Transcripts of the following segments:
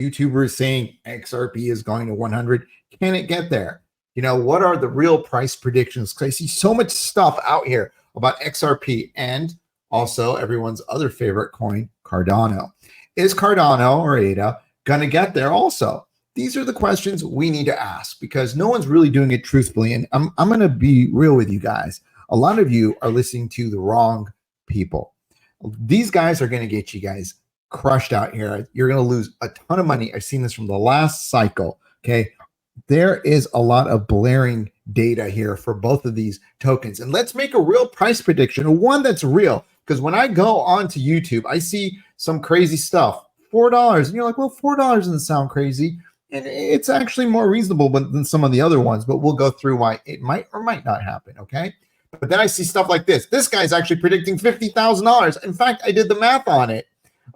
YouTubers saying XRP is going to 100. Can it get there? You know, what are the real price predictions? Because I see so much stuff out here about XRP and also everyone's other favorite coin, Cardano. Is Cardano or ADA going to get there also? These are the questions we need to ask because no one's really doing it truthfully. And I'm going to be real with you guys. A lot of you are listening to the wrong people. These guys are going to get you guys crushed out here. You're going to lose a ton of money. I've seen this from the last cycle. Okay. There is a lot of blaring data here for both of these tokens. And let's make a real price prediction, one that's real. Because when I go onto YouTube, I see some crazy stuff, $4. And you're like, well, $4 doesn't sound crazy. And it's actually more reasonable than some of the other ones, but we'll go through why it might or might not happen. Okay. But then I see stuff like this. This guy's actually predicting $50,000. In fact, I did the math on it.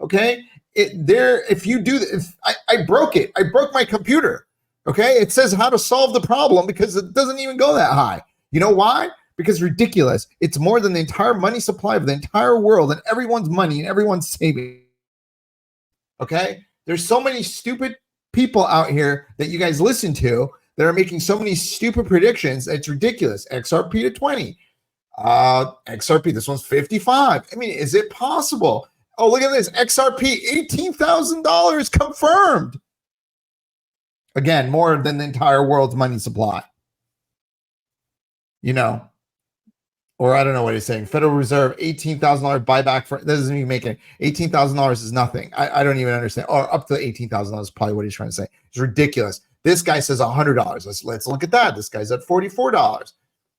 Okay. If you do, I broke it. I broke my computer. Okay. It says how to solve the problem because it doesn't even go that high. You know why? Because ridiculous. It's more than the entire money supply of the entire world and everyone's money and everyone's saving. Okay. There's so many stupid people out here that you guys listen to that are making so many stupid predictions. It's ridiculous. XRP to 20. XRP, this one's 55. I mean, is it possible? Oh, look at this. XRP, $18,000 confirmed. Again, more than the entire world's money supply. You know, or I don't know what he's saying. Federal Reserve, $18,000 buyback for, that doesn't even make it. $18,000 is nothing. I don't even understand. Or up to $18,000 is probably what he's trying to say. It's ridiculous. This guy says $100. Let's look at that. This guy's at $44.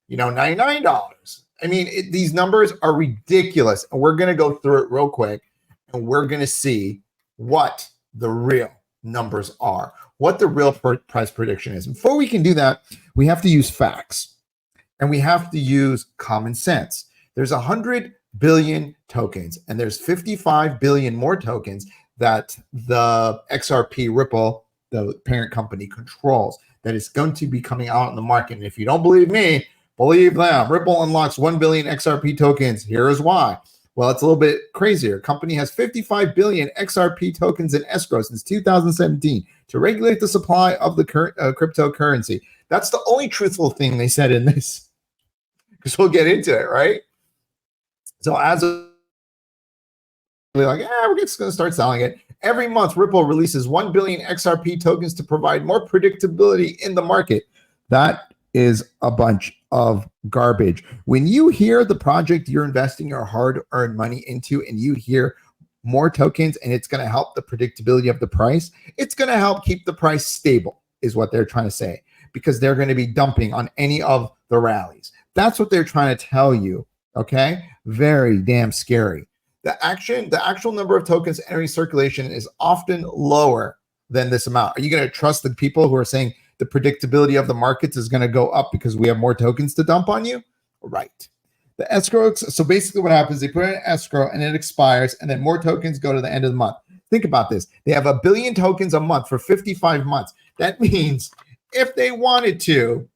You know, $99. I mean, these numbers are ridiculous. And we're going to go through it real quick. And we're going to see what the real numbers are. What the real price prediction is. Before we can do that, we have to use facts. And we have to use common sense. There's 100 billion tokens, and there's 55 billion more tokens that the XRP Ripple, the parent company, controls, that is going to be coming out in the market. And if you don't believe me, believe them. Ripple unlocks 1 billion XRP tokens. Here is why. Well, it's a little bit crazier. Company has 55 billion XRP tokens in escrow since 2017 to regulate the supply of the current cryptocurrency. That's the only truthful thing they said in this. Because we'll get into it, right? So as a, like, we're just going to start selling it. Every month, Ripple releases 1 billion XRP tokens to provide more predictability in the market. That is a bunch of garbage. When you hear the project you're investing your hard-earned money into and you hear more tokens and it's going to help the predictability of the price, it's going to help keep the price stable, is what they're trying to say, because they're going to be dumping on any of the rallies. That's what they're trying to tell you, okay? Very damn scary. The actual number of tokens entering circulation is often lower than this amount. Are you going to trust the people who are saying the predictability of the markets is going to go up because we have more tokens to dump on you? Right. The escrow, so basically what happens, they put in an escrow and it expires, and then more tokens go to the end of the month. Think about this. They have 1 billion tokens a month for 55 months. That means if they wanted to,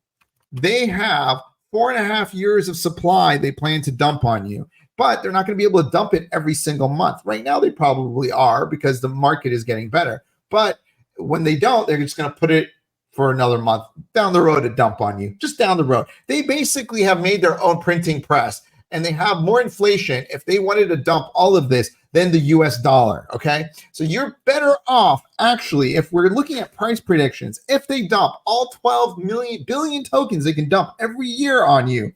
they have 4.5 years of supply they plan to dump on you, but they're not going to be able to dump it every single month. Right now, they probably are because the market is getting better. But when they don't, they're just going to put it for another month down the road to dump on you, just down the road. They basically have made their own printing press, and they have more inflation if they wanted to dump all of this than the US dollar, okay? So you're better off, actually, if we're looking at price predictions, if they dump all 12 billion tokens they can dump every year on you.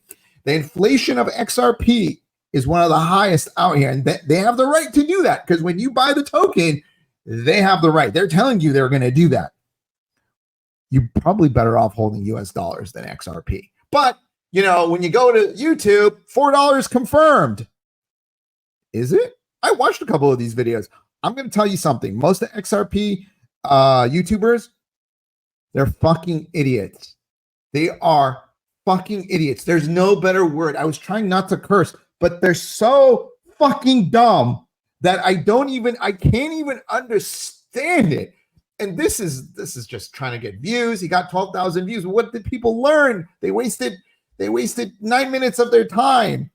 The inflation of XRP is one of the highest out here, and they have the right to do that because when you buy the token, they have the right. They're telling you they're going to do that. You're probably better off holding US dollars than XRP. But, you know, when you go to YouTube, $4 confirmed. Is it? I watched a couple of these videos. I'm going to tell you something. Most of the XRP YouTubers, they're fucking idiots. They are fucking idiots. There's no better word. I was trying not to curse, but they're so fucking dumb that I can't even understand it. And this is just trying to get views. He got 12,000 views. What did people learn? They wasted 9 minutes of their time.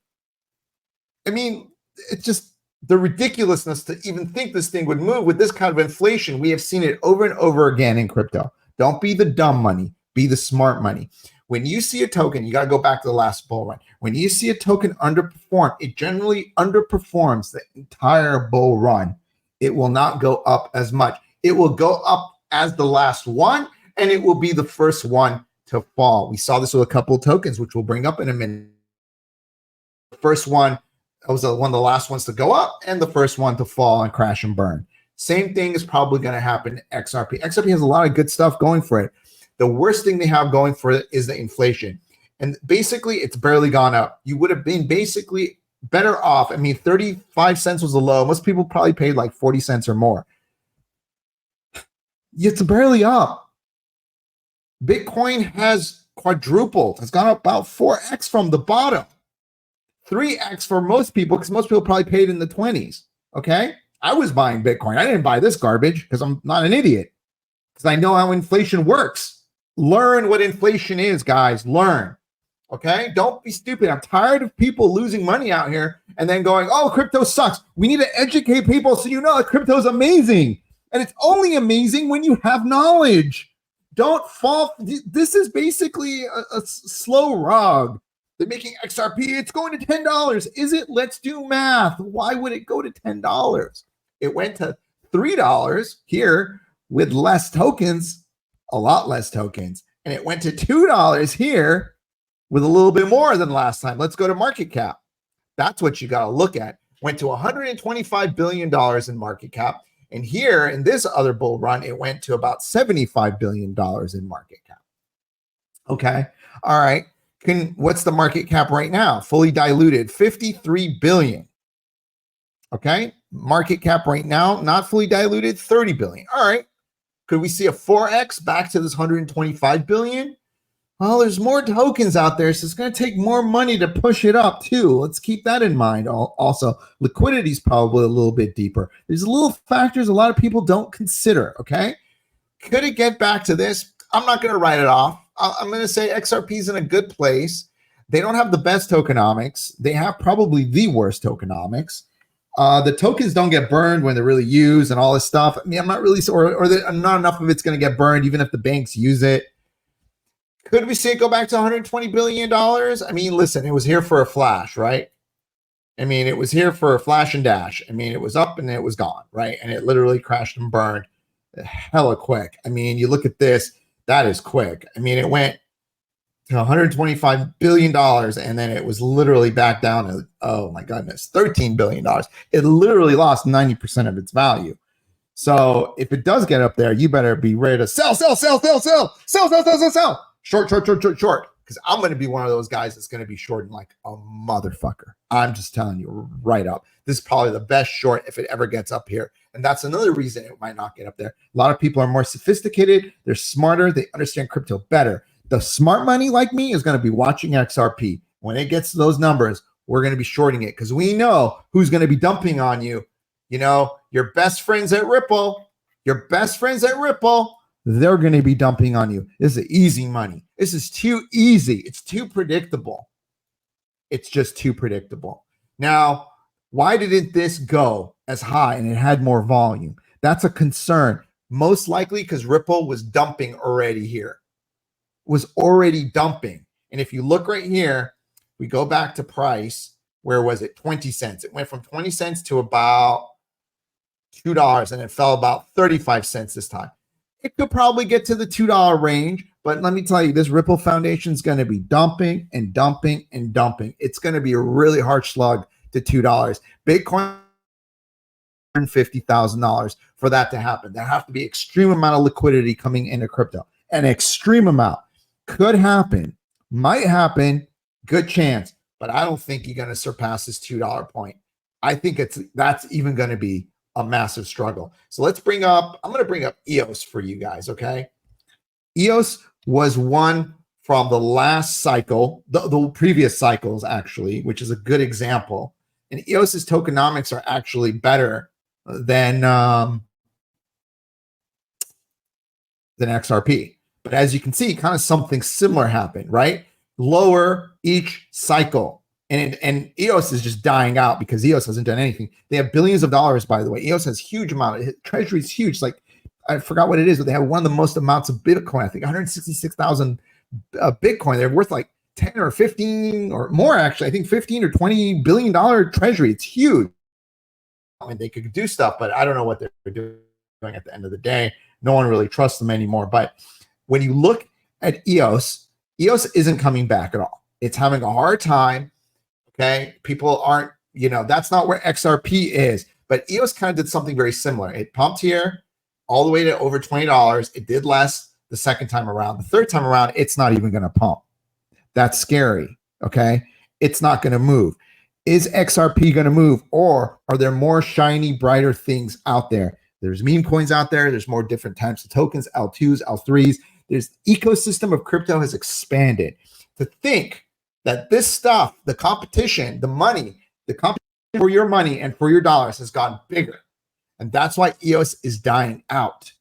I mean, it's just the ridiculousness to even think this thing would move with this kind of inflation. We have seen it over and over again in crypto. Don't be the dumb money, be the smart money. When you see a token, you got to go back to the last bull run. When you see a token underperform, it generally underperforms the entire bull run. It will not go up as much. It will go up as the last one, and it will be the first one to fall. We saw this with a couple of tokens, which we'll bring up in a minute. The first one was one of the last ones to go up and the first one to fall and crash and burn. Same thing is probably going to happen to XRP. XRP has a lot of good stuff going for it. The worst thing they have going for it is the inflation. And basically, it's barely gone up. You would have been basically better off. I mean, 35 cents was the low. Most people probably paid like 40 cents or more. It's barely up. Bitcoin has quadrupled. It's gone up about 4x from the bottom. 3x for most people, because most people probably paid in the 20s. Okay? I was buying Bitcoin. I didn't buy this garbage because I'm not an idiot. Because I know how inflation works. Learn what inflation is, guys. Learn. Okay? Don't be stupid. I'm tired of people losing money out here and then going, oh, crypto sucks. We need to educate people so you know that crypto is amazing. And it's only amazing when you have knowledge. Don't fall. This is basically a slow rug. They're making XRP. It's going to $10. Is it? Let's do math. Why would it go to $10? It went to $3 here with less tokens, a lot less tokens. And it went to $2 here with a little bit more than last time. Let's go to market cap. That's what you got to look at. Went to $125 billion in market cap. And here in this other bull run, it went to about $75 billion in market cap. Okay. All right. What's the market cap right now? Fully diluted, 53 billion. Okay. Market cap right now, not fully diluted, 30 billion. All right. Could we see a 4x back to this 125 billion? Well, there's more tokens out there, so it's going to take more money to push it up too. Let's keep that in mind. Also, liquidity is probably a little bit deeper. There's little factors a lot of people don't consider, okay? Could it get back to this? I'm not going to write it off. I'm going to say XRP is in a good place. They don't have the best tokenomics. They have probably the worst tokenomics. The tokens don't get burned when they're really used and all this stuff. I mean, I'm not really, not enough of it's going to get burned even if the banks use it. Could we see it go back to $120 billion? I mean, listen, it was here for a flash, right? I mean, it was here for a flash and dash. I mean, it was up and it was gone, right? And it literally crashed and burned hella quick. I mean, you look at this, that is quick. I mean, it went to $125 billion and then it was literally back down to, oh my goodness, $13 billion. It literally lost 90% of its value. So if it does get up there, you better be ready to sell. Short, because I'm going to be one of those guys that's going to be shorting like a motherfucker. I'm just telling you right up. This is probably the best short if it ever gets up here. And that's another reason it might not get up there. A lot of people are more sophisticated. They're smarter. They understand crypto better. The smart money like me is going to be watching XRP. When it gets to those numbers, we're going to be shorting it because we know who's going to be dumping on you. You know, your best friends at Ripple, they're going to be dumping on you. This is easy money. This is too easy. It's too predictable. It's just too predictable. Now, why didn't this go as high and it had more volume? That's a concern. Most likely because Ripple was dumping already here. Was already dumping. And if you look right here, we go back to price. Where was it? 20 cents. It went from 20 cents to about $2 and it fell about 35 cents this time. It could probably get to the $2 range, but let me tell you, this Ripple Foundation is going to be dumping and dumping and dumping. It's going to be a really hard slug to $2. Bitcoin, $150,000 for that to happen. There have to be extreme amount of liquidity coming into crypto. An extreme amount could happen, might happen, good chance, but I don't think you're going to surpass this $2 point. I think that's even going to be a massive struggle. So I'm going to bring up EOS for you guys, okay? EOS was one from the last cycle, the previous cycles actually, which is a good example. And EOS's tokenomics are actually better than XRP. But as you can see, kind of something similar happened, right? Lower each cycle. And EOS is just dying out because EOS hasn't done anything. They have billions of dollars, by the way. EOS has huge amount. Treasury is huge. Like, I forgot what it is, but they have one of the most amounts of Bitcoin. I think 166,000 Bitcoin. They're worth like 10 or 15 or more, actually. I think 15 or $20 billion treasury. It's huge. I mean, they could do stuff, but I don't know what they're doing at the end of the day. No one really trusts them anymore. But when you look at EOS isn't coming back at all. It's having a hard time. Okay, people aren't, that's not where XRP is. But EOS kind of did something very similar. It pumped here all the way to over $20. It did less the second time around. The third time around, it's not even going to pump. That's scary. Okay, it's not going to move. Is XRP going to move, or are there more shiny, brighter things out there? There's meme coins out there. There's more different types of tokens, L2s, L3s. There's ecosystem of crypto has expanded. To think that this stuff, the competition, the competition for your money and for your dollars has gotten bigger. And that's why EOS is dying out.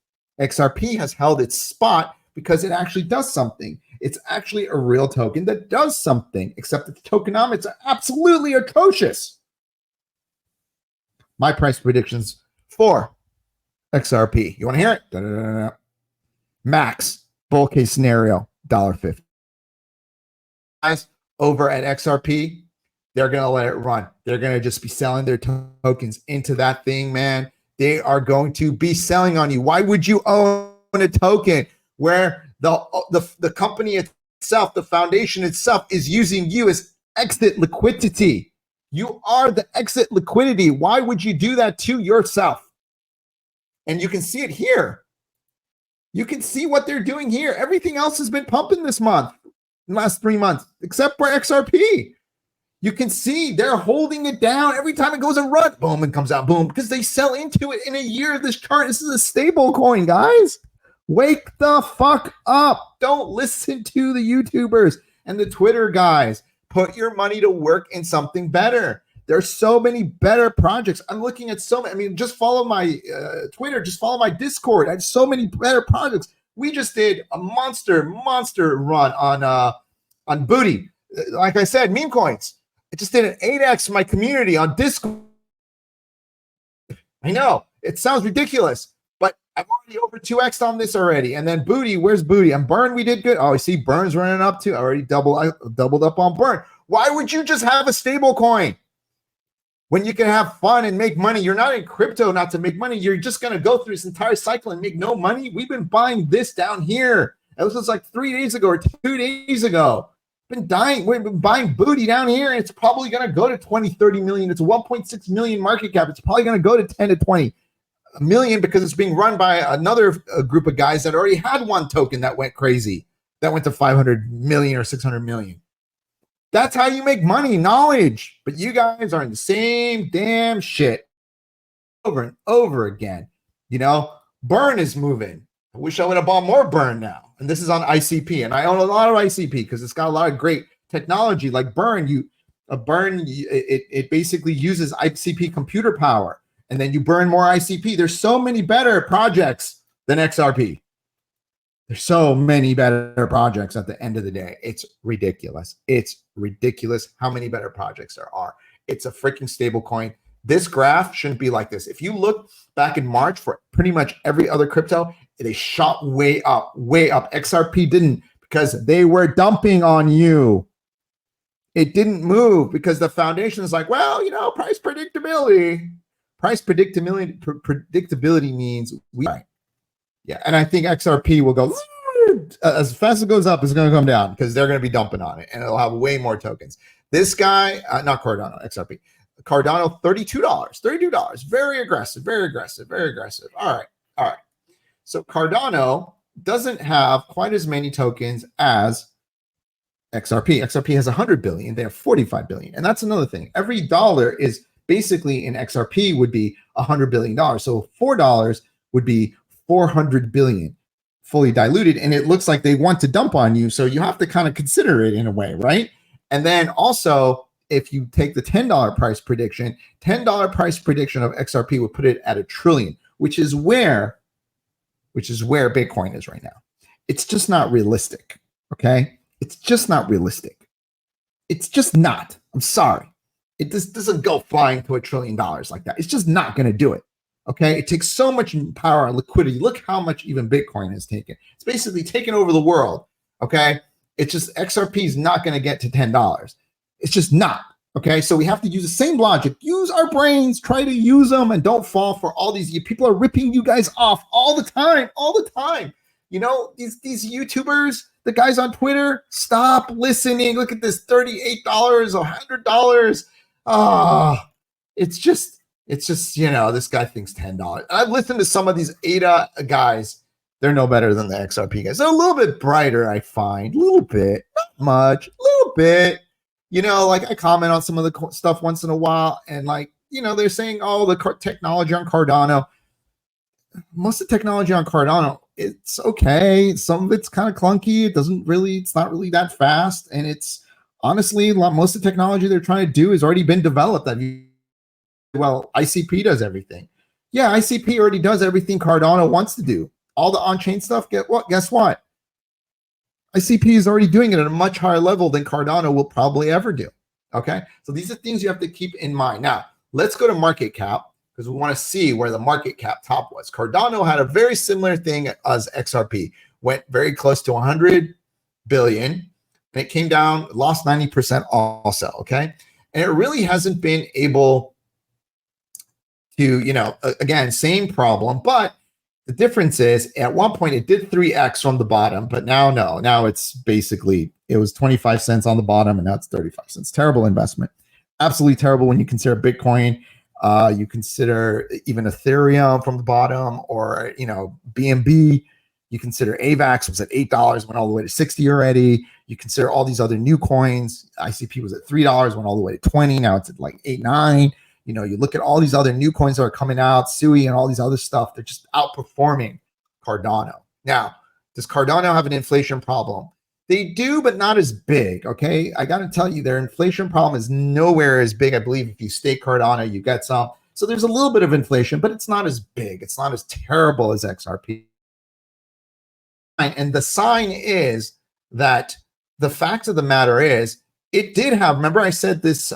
XRP has held its spot because it actually does something. It's actually a real token that does something, except that the tokenomics are absolutely atrocious. My price predictions for XRP. You want to hear it? Da-da-da-da. Max, bull case scenario, $1.50. Guys, over at XRP, they're going to let it run. They're going to just be selling their tokens into that thing, man. They are going to be selling on you. Why would you own a token where the company itself, the foundation itself, is using you as exit liquidity? You are the exit liquidity. Why would you do that to yourself? And you can see it here. You can see what they're doing here. Everything else has been pumping this month, in the last 3 months, except for XRP. You can see they're holding it down. Every time it goes a run, boom, it comes out, boom, because they sell into it in a year. This chart, this is a stable coin, guys. Wake the fuck up. Don't listen to the YouTubers and the Twitter guys. Put your money to work in something better. There's so many better projects. I'm looking at so many. I mean, just follow my Twitter. Just follow my Discord. I have so many better projects. We just did a monster run on Booty. Like I said, meme coins. I just did an 8x my community on Discord. I know it sounds ridiculous, but I'm already over 2x on this already. And then Booty, where's Booty? And Burn, we did good. Oh, I see Burn's running up too. I already doubled up on Burn. Why would you just have a stable coin when you can have fun and make money? You're not in crypto not to make money. You're just going to go through this entire cycle and make no money. We've been buying this down here. It was like 3 days ago or 2 days ago. We've been buying Booty down here, and it's probably going to go to 20, 30 million. It's a 1.6 million market cap. It's probably going to go to 10 to 20 million because it's being run by another group of guys that already had one token that went crazy, that went to 500 million or 600 million. That's how you make money, knowledge. But you guys are in the same damn shit over and over again. Burn is moving. I wish I would have bought more Burn now. And this is on ICP. And I own a lot of ICP because it's got a lot of great technology. Like Burn, it basically uses ICP computer power. And then you burn more ICP. There's so many better projects than XRP. There's so many better projects at the end of the day. It's ridiculous. It's ridiculous how many better projects there are. It's a freaking stable coin. This graph shouldn't be like this. If you look back in March for pretty much every other crypto, they shot way up, way up. XRP didn't because they were dumping on you. It didn't move because the foundation is like, well, price predictability. Price predictability means yeah, and I think XRP will go as fast as it goes up, it's going to come down because they're going to be dumping on it, and it'll have way more tokens. This guy, not Cardano, XRP, Cardano, $32, very aggressive. All right. So Cardano doesn't have quite as many tokens as XRP. XRP has 100 billion. They have 45 billion, and that's another thing. Every dollar is basically in XRP would be $100 billion. So $4 would be 400 billion fully diluted. And it looks like they want to dump on you. So you have to kind of consider it in a way, right? And then also, if you take the $10 price prediction, $10 price prediction of XRP would put it at $1 trillion, which is where Bitcoin is right now. It's just not realistic. Okay. It's just not realistic. It's just not. I'm sorry. It just doesn't go flying to $1 trillion like that. It's just not going to do it. Okay. It takes so much power and liquidity. Look how much even Bitcoin has taken. It's basically taken over the world. Okay. It's just XRP is not going to get to $10. It's just not. Okay. So we have to use the same logic. Use our brains, try to use them, and don't fall for all these. People are ripping you guys off all the time, all the time. You know, these YouTubers, the guys on Twitter, stop listening. Look at this, $38, $100. It's just, you know, this guy thinks $10. I've listened to some of these ADA guys. They're no better than the XRP guys. They're a little bit brighter, I find. A little bit, not much, a little bit. You know, like I comment on some of the stuff once in a while, and like, you know, they're saying, oh, the technology on Cardano. Most of the technology on Cardano, it's okay. Some of it's kind of clunky. It's not really that fast. And it's honestly, most of the technology they're trying to do has already been developed. Well, ICP does everything. Yeah, ICP already does everything Cardano wants to do. All the on-chain stuff, guess what? ICP is already doing it at a much higher level than Cardano will probably ever do. Okay, so these are things you have to keep in mind. Now, let's go to market cap, because we want to see where the market cap top was. Cardano had a very similar thing as XRP, went very close to 100 billion, and it came down, lost 90% also, okay? And it really hasn't been able to, you know, again, same problem, but the difference is at one point it did 3x from the bottom, but now no, now it's basically, it was 25 cents on the bottom and now it's 35 cents. Terrible investment. Absolutely terrible when you consider Bitcoin. You consider even Ethereum from the bottom, or, you know, BNB. You consider AVAX was at $8, went all the way to 60 already. You consider all these other new coins. ICP was at $3, went all the way to 20. Now it's at like 8, 9. You know, you look at all these other new coins that are coming out, SUI and all these other stuff. They're just outperforming Cardano. Now, does Cardano have an inflation problem? They do, but not as big, okay? I got to tell you, their inflation problem is nowhere as big. I believe if you stake Cardano, you get some. So there's a little bit of inflation, but it's not as big. It's not as terrible as XRP. And the sign is that the fact of the matter is, it did have, remember I said this,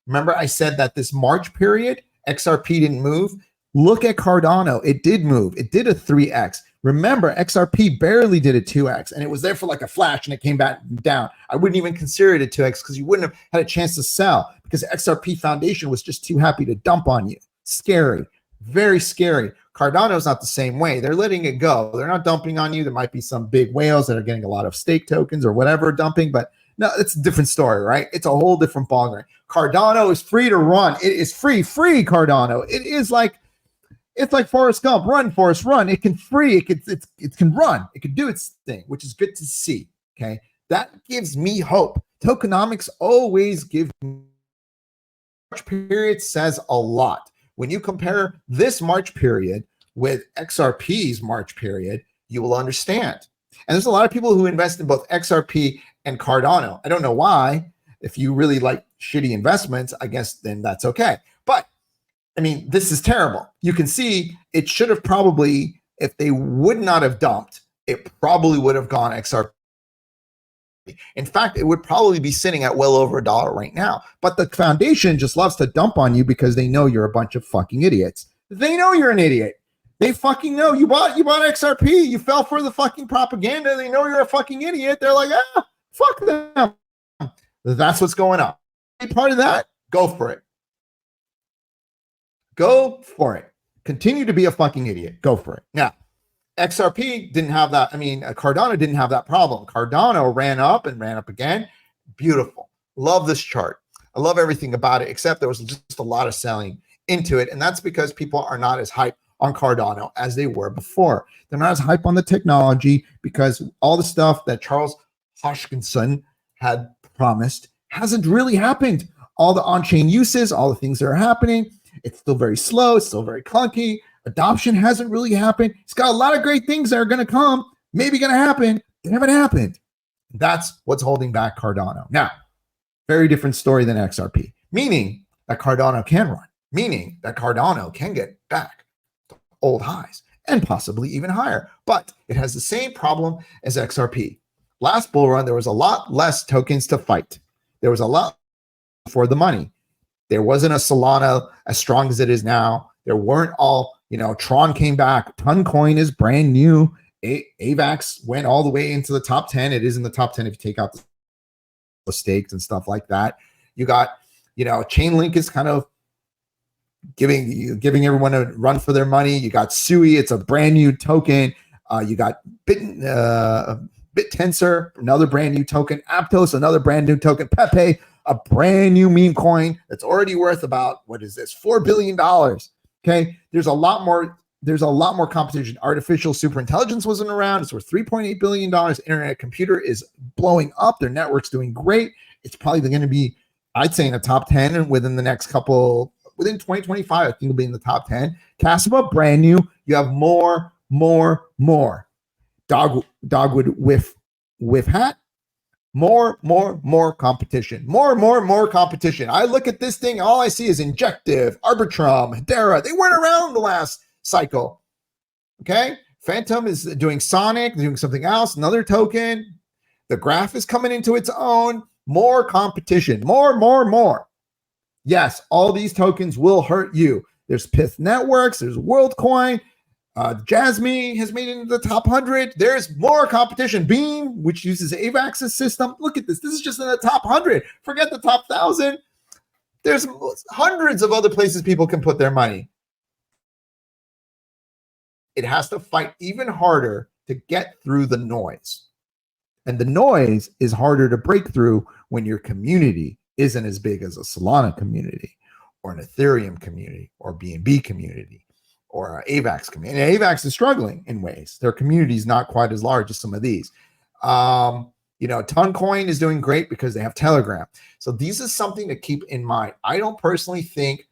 remember I said that this March period, XRP didn't move? Look at Cardano. It did move. It did a 3x. Remember, XRP barely did a 2x, and it was there for like a flash, and it came back down. I wouldn't even consider it a 2x because you wouldn't have had a chance to sell, because XRP Foundation was just too happy to dump on you. Scary, very scary. Cardano's not the same way. They're letting it go. They're not dumping on you. There might be some big whales that are getting a lot of stake tokens or whatever dumping, but no, it's a different story, right? It's a whole different ballgame. Cardano is free to run. It is free Cardano. It is like, it's like Forrest Gump. Run, Forrest, run. It can free. It can run. It can do its thing, which is good to see. Okay, that gives me hope. Tokenomics always give me. March period says a lot. When you compare this March period with XRP's March period, you will understand. And there's a lot of people who invest in both XRP and Cardano. I don't know why. If you really like shitty investments, I guess then that's okay. But I mean, this is terrible. You can see it should have probably, if they would not have dumped, it probably would have gone XRP. In fact, it would probably be sitting at well over $1 right now. But the foundation just loves to dump on you because they know you're a bunch of fucking idiots. They know you're an idiot. They fucking know you bought XRP. You fell for the fucking propaganda. They know you're a fucking idiot. They're like, fuck them. That's what's going on. Any part of that? Go for it. Go for it. Continue to be a fucking idiot. Go for it. Now, XRP didn't have that. I mean, Cardano didn't have that problem. Cardano ran up and ran up again. Beautiful. Love this chart. I love everything about it, except there was just a lot of selling into it. And that's because people are not as hyped on Cardano as they were before. They're not as hyped on the technology because all the stuff that Charles Hoskinson had promised hasn't really happened. All the on-chain uses, all the things that are happening, it's still very slow. It's still very clunky. Adoption hasn't really happened. It's got a lot of great things that are going to come, maybe going to happen. They haven't happened. That's what's holding back Cardano. Now, very different story than XRP, meaning that Cardano can run, meaning that Cardano can get back to old highs and possibly even higher. But it has the same problem as XRP. last bull run, there was a lot less tokens to fight. There was a lot for the money. There wasn't a Solana as strong as it is now. There weren't all, Tron came back. Toncoin is brand new. AVAX went all the way into the top 10. It is in the top 10 if you take out the stakes and stuff like that. You got, Chainlink is kind of giving everyone a run for their money. You got Sui, it's a brand new token. You got BitTensor, another brand new token. Aptos, another brand new token. Pepe, a brand new meme coin that's already worth about, $4 billion. Okay, there's a lot more competition. Artificial superintelligence wasn't around. It's worth $3.8 billion. Internet computer is blowing up. Their network's doing great. It's probably going to be, I'd say, in the top 10 and within 2025, I think it'll be in the top 10. Casaba, brand new. You have more. Dogwood whiff hat. More competition. More competition. I look at this thing, all I see is Injective, Arbitrum, Hedera. They weren't around the last cycle. Okay? Phantom is doing Sonic, doing something else, another token. The graph is coming into its own. More competition. More. Yes, all these tokens will hurt you. There's Pith Networks, there's WorldCoin. Jasmine has made it into the top 100. There's more competition. Beam, which uses AVAX's system. Look at this. This is just in the top 100. Forget the top 1,000. There's hundreds of other places people can put their money. It has to fight even harder to get through the noise. And the noise is harder to break through when your community isn't as big as a Solana community or an Ethereum community or BNB community or AVAX community. And AVAX is struggling in ways. Their community is not quite as large as some of these. Toncoin is doing great because they have Telegram. So these is something to keep in mind. I don't personally think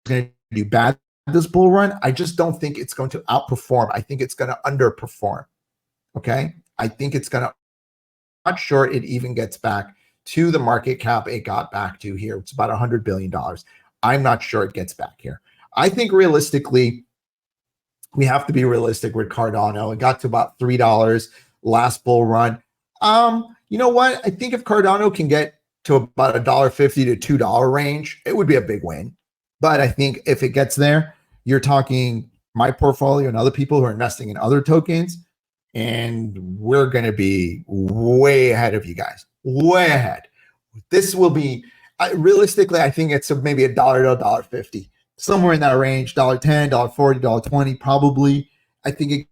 it's going to do bad this bull run. I just don't think it's going to outperform. I think it's going to underperform. Okay? I think it's going to, I'm not sure it even gets back to the market cap it got back to here. It's about $100 billion. I'm not sure it gets back here. I think realistically, we have to be realistic with Cardano. It got to about $3 last bull run. You know what? I think if Cardano can get to about $1.50 to $2 range, it would be a big win. But I think if it gets there, you're talking my portfolio and other people who are investing in other tokens, and we're going to be way ahead of you guys. Way ahead. This will be, realistically, I think it's maybe $1 to $1.50. Somewhere in that range, $1.10, $1.40, $1.20, probably. I think it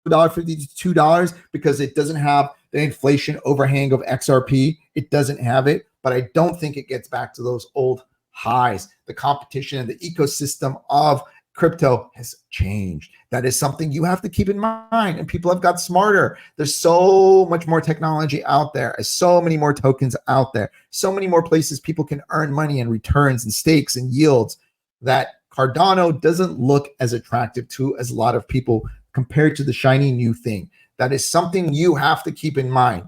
$1.50 to $2 because it doesn't have the inflation overhang of XRP. It doesn't have it, but I don't think it gets back to those old highs. The competition and the ecosystem of crypto has changed. That is something you have to keep in mind, and people have got smarter. There's so much more technology out there, so many more tokens out there, so many more places people can earn money and returns and stakes and yields, that Cardano doesn't look as attractive to as a lot of people compared to the shiny new thing. That is something you have to keep in mind,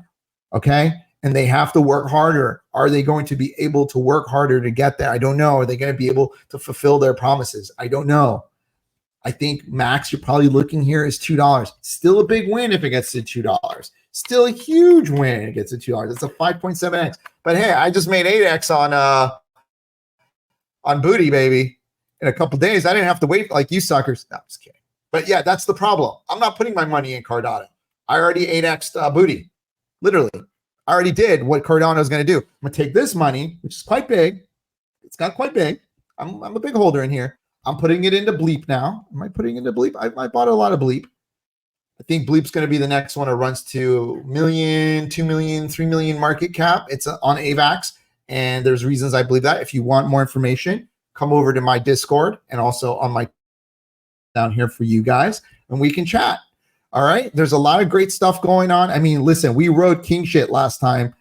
okay? And they have to work harder. Are they going to be able to work harder to get there? I don't know. Are they going to be able to fulfill their promises? I don't know. I think max you're probably looking here is $2. Still a big win if it gets to $2. Still a huge win if it gets to $2. It's a 5.7x. But hey, I just made 8x on Booty, baby. In a couple days, I didn't have to wait like you suckers. No, I'm just kidding. But yeah, that's the problem. I'm not putting my money in Cardano. I already 8x'd Booty. Literally. I already did what Cardano is going to do. I'm going to take this money, which is quite big. It's got quite big. I'm a big holder in here. I'm putting it into Bleep now. Am I putting it into Bleep? I bought a lot of Bleep. I think Bleep's going to be the next one that runs to $1 million, $2 million, $3 million market cap. It's on AVAX, and there's reasons I believe that. If you want more information, come over to my Discord and also on my down here for you guys, and we can chat. All right. There's a lot of great stuff going on. I mean, listen, we rode king shit last time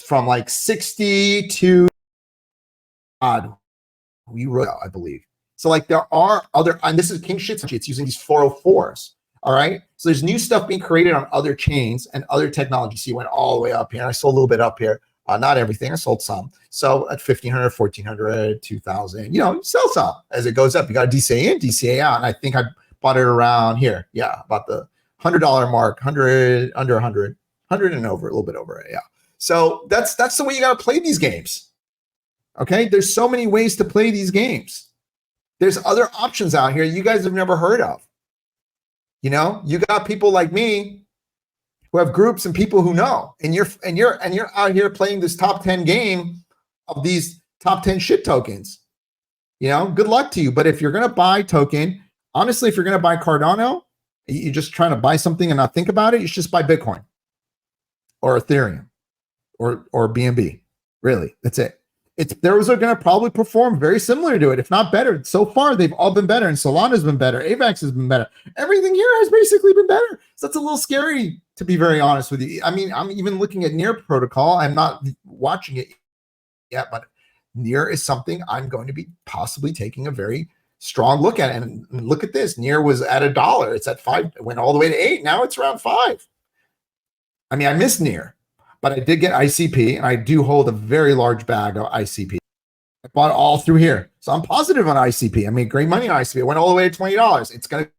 from like 60 to odd. We rode, I believe. So like there are other, and this is king shit. It's using these 404s. All right. So there's new stuff being created on other chains and other technology. So you went all the way up here. I sold a little bit up here. Not everything. I sold some. So at 1,500, 1,400, 2,000, sell some as it goes up. You got a DCA in, DCA out. And I think I bought it around here. Yeah. About the $100 mark, 100, under 100, 100 and over, a little bit over it, yeah. So that's the way you got to play these games. Okay, there's so many ways to play these games. There's other options out here you guys have never heard of. You know, you got people like me who have groups and people who know, and you're out here playing this top 10 game of these top 10 shit tokens. You know, good luck to you. But if you're gonna buy token, honestly, if you're gonna buy Cardano, you're just trying to buy something and not think about it, you should just buy Bitcoin or Ethereum or BNB. Really, that's it. Those are going to probably perform very similar to it, if not better. So far, they've all been better, and Solana's been better. AVAX has been better. Everything here has basically been better. So that's a little scary, to be very honest with you. I mean, I'm even looking at Near protocol. I'm not watching it yet, but Near is something I'm going to be possibly taking a very strong look at. And look at this. Near was at $1. It's at $5. It went all the way to $8. Now it's around $5. I mean, I miss Near. But I did get ICP, and I do hold a very large bag of ICP. I bought it all through here. So I'm positive on ICP. I made great money on ICP. It went all the way to $20. It's going to,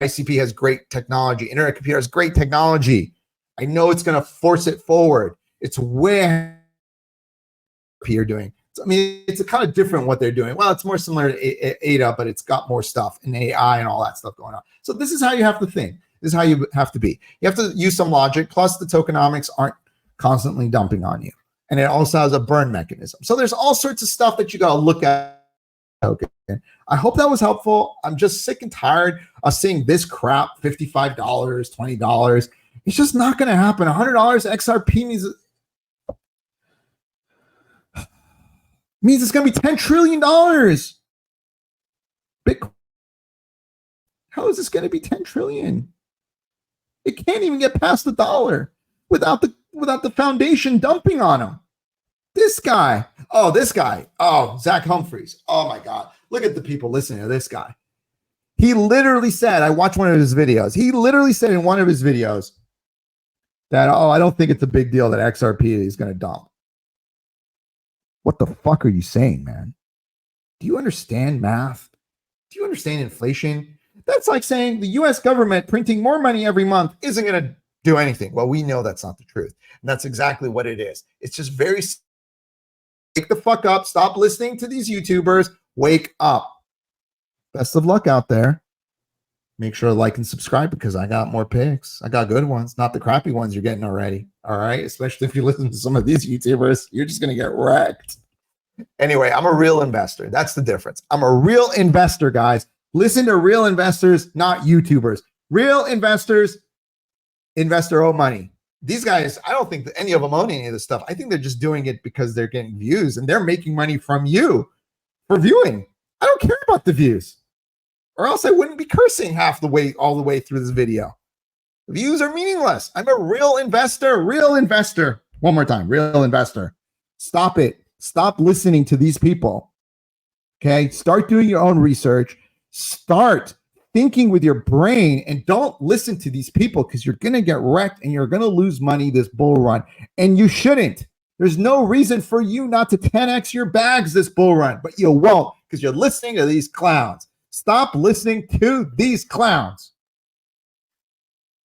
ICP has great technology. Internet Computer has great technology. I know it's going to force it forward. It's where you're doing. I mean, it's a kind of different what they're doing. Well, it's more similar to ADA, but it's got more stuff and AI and all that stuff going on. So this is how you have to think. This is how you have to be. You have to use some logic. Plus, the tokenomics aren't constantly dumping on you. And it also has a burn mechanism. So there's all sorts of stuff that you got to look at. Okay. I hope that was helpful. I'm just sick and tired of seeing this crap, $55, $20. It's just not going to happen. $100 XRP means it's going to be $10 trillion. Bitcoin. How is this going to be 10 trillion? It can't even get past $1 without the foundation dumping on him. This guy. Oh, Zach Humphreys. Oh my God. Look at the people listening to this guy. He literally said, I watched one of his videos. He literally said in one of his videos that, I don't think it's a big deal that XRP is going to dump. What the fuck are you saying, man? Do you understand math? Do you understand inflation? That's like saying the US government printing more money every month isn't going to do anything. Well, we know that's not the truth. And that's exactly what it is. It's just very, wake the fuck up. Stop listening to these YouTubers. Wake up. Best of luck out there. Make sure to like and subscribe because I got more picks. I got good ones, not the crappy ones you're getting already. All right. Especially if you listen to some of these YouTubers, you're just going to get wrecked. Anyway, I'm a real investor. That's the difference. I'm a real investor, guys. Listen to real investors, not YouTubers. Real investors, investor own money. These guys, I don't think that any of them own any of this stuff. I think they're just doing it because they're getting views and they're making money from you for viewing. I don't care about the views, or else I wouldn't be cursing all the way through this video. The views are meaningless. I'm a real investor. One more time, real investor. Stop it. Stop listening to these people. Okay, start doing your own research. Start thinking with your brain and don't listen to these people because you're going to get wrecked and you're going to lose money this bull run. And you shouldn't. There's no reason for you not to 10x your bags this bull run, but you won't because you're listening to these clowns. Stop listening to these clowns.